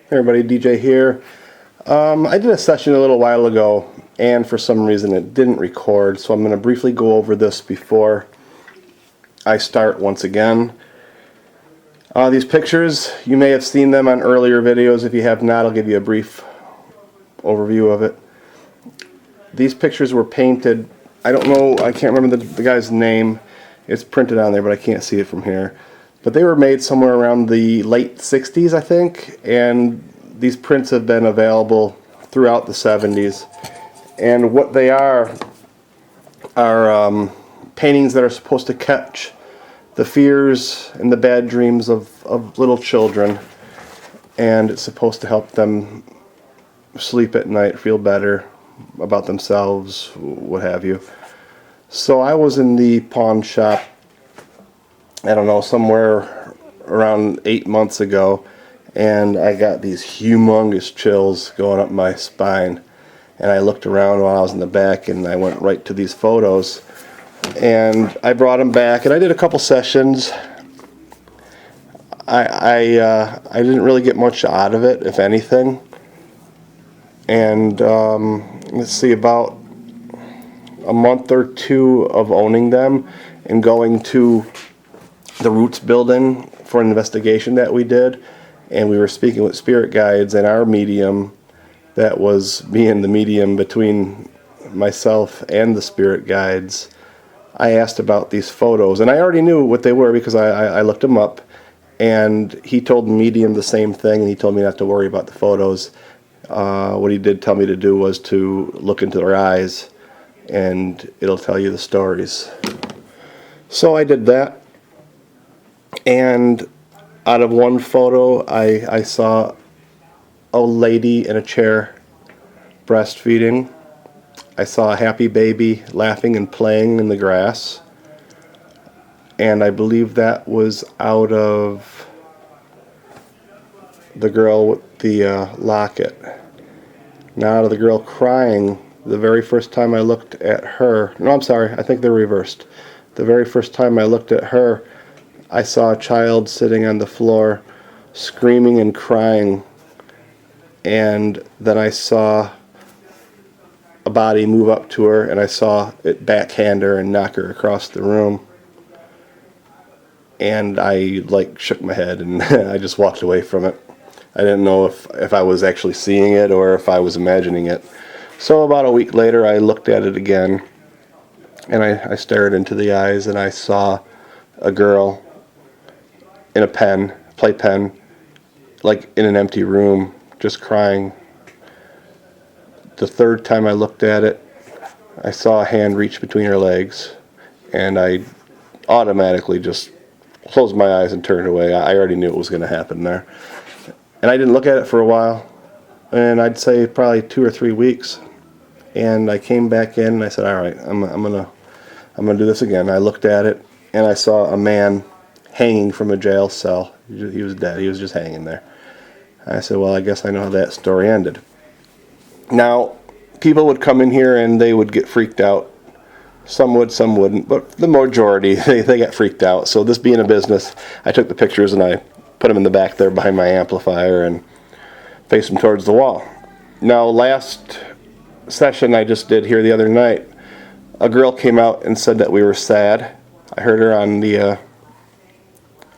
Hey everybody, DJ here. I did a session a little while ago, and for some reason it didn't record, so I'm going to briefly go over this before I start once again. These pictures, you may have seen them on earlier videos. If you have not, I'll give you a brief overview of it. These pictures were painted, I don't know, I can't remember the guy's name. It's printed on there, but I can't see it from here. But they were made somewhere around the late 60s, I think, and these prints have been available throughout the 70s. And what they are paintings that are supposed to catch the fears and the bad dreams of little children, and it's supposed to help them sleep at night, feel better about themselves, what have you. So I was in the pawn shop, I don't know, somewhere around 8 months ago, and I got these humongous chills going up my spine. And I looked around while I was in the back, and I went right to these photos, and I brought them back, and I did a couple sessions. I didn't really get much out of it, if anything. And let's see, about a month or two of owning them and going to the Roots building for an investigation that we did, and we were speaking with spirit guides, and our medium, that was being the medium between myself and the spirit guides, I asked about these photos, and I already knew what they were because I looked them up, and he told the medium the same thing, and he told me not to worry about the photos. What he did tell me to do was to look into their eyes, and it'll tell you the stories. So I did that. And out of one photo, I saw a lady in a chair breastfeeding. I saw a happy baby laughing and playing in the grass. And I believe that was out of the girl with the locket. Now, out of the girl crying, the very first time I looked at her, no, I'm sorry, I think they're reversed. The very first time I looked at her, I saw a child sitting on the floor screaming and crying, and then I saw a body move up to her, and I saw it backhand her and knock her across the room. And I shook my head, and I just walked away from it. I didn't know if I was actually seeing it or if I was imagining it. So about a week later, I looked at it again, and I stared into the eyes, and I saw a girl in a playpen, in an empty room, just crying. The third time I looked at it, I saw a hand reach between her legs, and I automatically just closed my eyes and turned away. I already knew what was going to happen there. And I didn't look at it for a while, and I'd say probably 2 or 3 weeks. And I came back in, and I said, all right, I'm gonna do this again. I looked at it, and I saw a man hanging from a jail cell. He was dead. He was just hanging there. I said, well, I guess I know how that story ended. Now, people would come in here and they would get freaked out. Some would, some wouldn't, but the majority, they got freaked out. So this being a business, I took the pictures and I put them in the back there behind my amplifier and faced them towards the wall. Now, last session I just did here the other night, a girl came out and said that we were sad. I heard her on the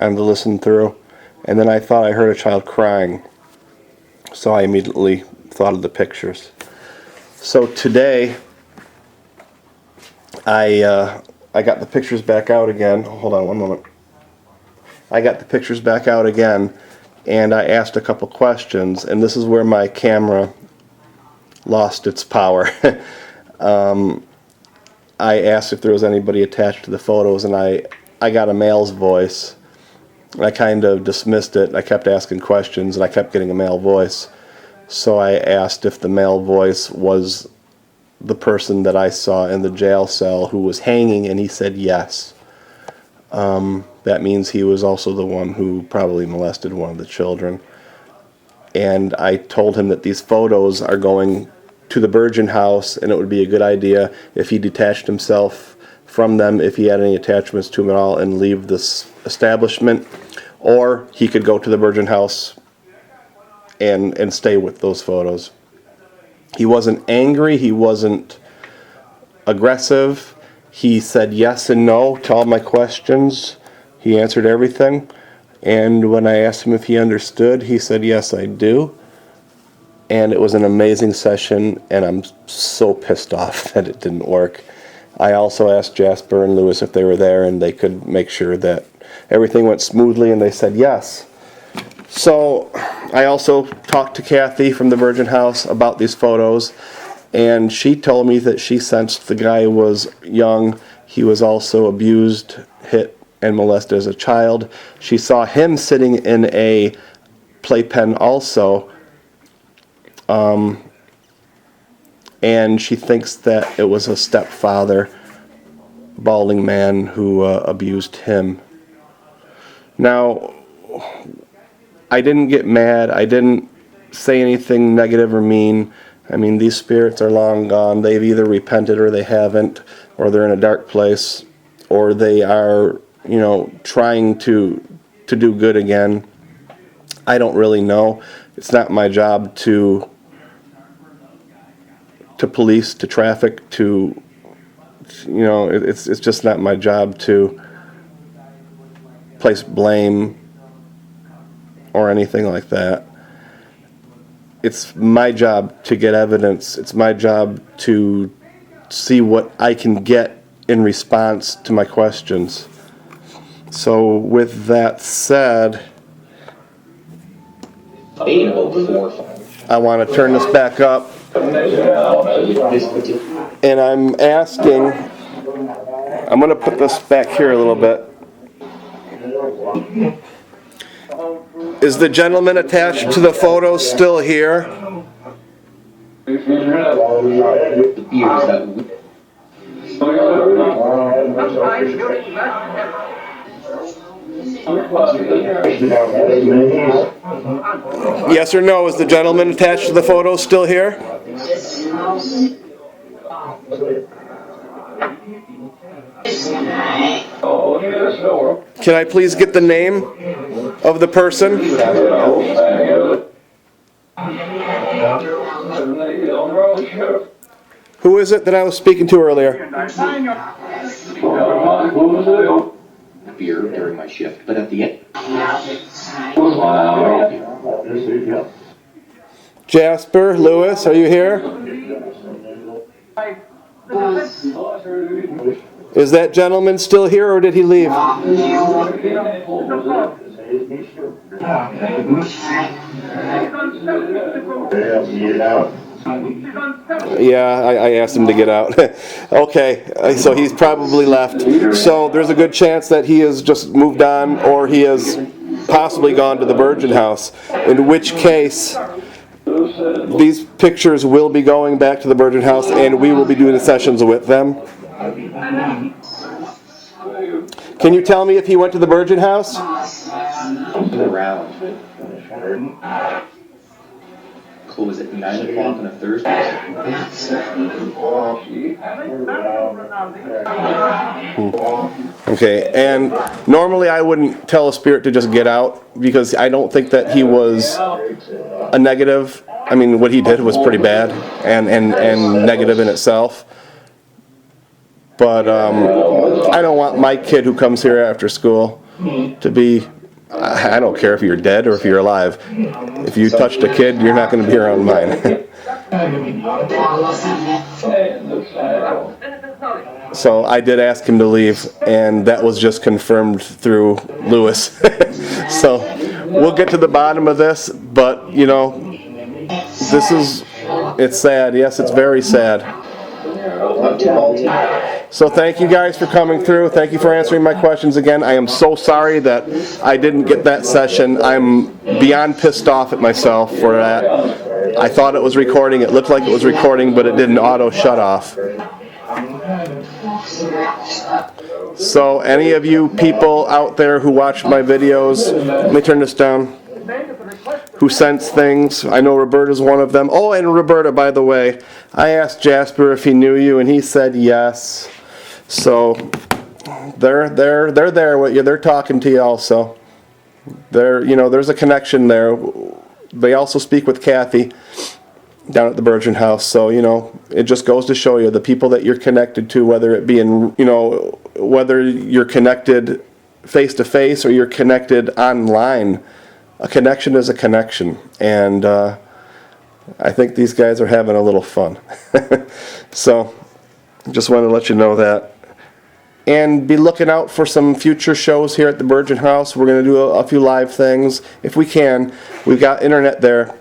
listen through, and then I thought I heard a child crying, so I immediately thought of the pictures. So today I got the pictures back out again. Hold on one moment. I got the pictures back out again, and I asked a couple questions, and this is where my camera lost its power. I asked if there was anybody attached to the photos, and I got a male's voice. I kind of dismissed it. I kept asking questions, and I kept getting a male voice. So I asked if the male voice was the person that I saw in the jail cell who was hanging, and he said yes. That means he was also the one who probably molested one of the children. And I told him that these photos are going to the Virgin House, and it would be a good idea if he detached himself from them, if he had any attachments to them at all, and leave this establishment, or he could go to the Virgin House and stay with those photos. He wasn't angry. He wasn't aggressive. He said yes and no to all my questions. He answered everything. And when I asked him if he understood, he said, yes, I do. And it was an amazing session, and I'm so pissed off that it didn't work. I also asked Jasper and Lewis if they were there, and they could make sure that everything went smoothly, and they said yes. So I also talked to Kathy from the Virgin House about these photos, and she told me that she sensed the guy was young. He was also abused, hit, and molested as a child. She saw him sitting in a playpen also, and she thinks that it was a stepfather, balding man, who abused him. Now, I didn't get mad. I didn't say anything negative or mean. I mean, these spirits are long gone. They've either repented or they haven't, or they're in a dark place, or they are, you know, trying to do good again. I don't really know. It's not my job to police, to traffic, to, you know, it's just not my job to place blame or anything like that. It's my job to get evidence. It's my job to see what I can get in response to my questions. So with that said, I want to turn this back up, and I'm asking, I'm going to put this back here a little bit. Is the gentleman attached to the photo still here? Yes or no? Is the gentleman attached to the photo still here? Can I please get the name of the person? Who is it that I was speaking to earlier? Beer during my shift, but at the end. Jasper, Lewis, are you here? Is that gentleman still here, or did he leave? Yeah, I asked him to get out. Okay, so he's probably left. So there's a good chance that he has just moved on, or he has possibly gone to the Virgin House, in which case these pictures will be going back to the Virgin House, and we will be doing the sessions with them. Can you tell me if he went to the Virgin House? Around. Close at 9 o'clock on a Thursday. Okay, and normally I wouldn't tell a spirit to just get out, because I don't think that he was a negative. I mean, what he did was pretty bad and negative in itself. But I don't want my kid who comes here after school to be, I don't care if you're dead or if you're alive. If you touched a kid, you're not going to be around mine. So I did ask him to leave, and that was just confirmed through Lewis. So we'll get to the bottom of this, but, you know, it's sad. Yes, it's very sad. So thank you guys for coming through. Thank you for answering my questions again. I am so sorry that I didn't get that session. I'm beyond pissed off at myself for that. I thought it was recording. It looked like it was recording, but it didn't auto shut off. So any of you people out there who watch my videos, let me turn this down, who sense things, I know Roberta's one of them. Oh, and Roberta, by the way, I asked Jasper if he knew you, and he said yes. So they're there with you. They're talking to you also. There's a connection there. they also speak with Kathy down at the Virgin House. So, you know, it just goes to show you the people that you're connected to, whether it be in, you know, whether you're connected face to face or you're connected online. A connection is a connection. And I think these guys are having a little fun. So, just wanted to let you know that. And be looking out for some future shows here at the Virgin House. We're going to do a few live things if we can. We've got internet there.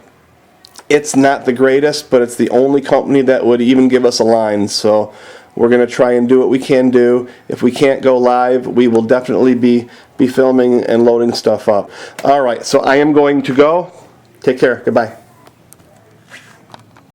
It's not the greatest, but it's the only company that would even give us a line. So we're going to try and do what we can do. If we can't go live, we will definitely be filming and loading stuff up. All right, so I am going to go. Take care. Goodbye.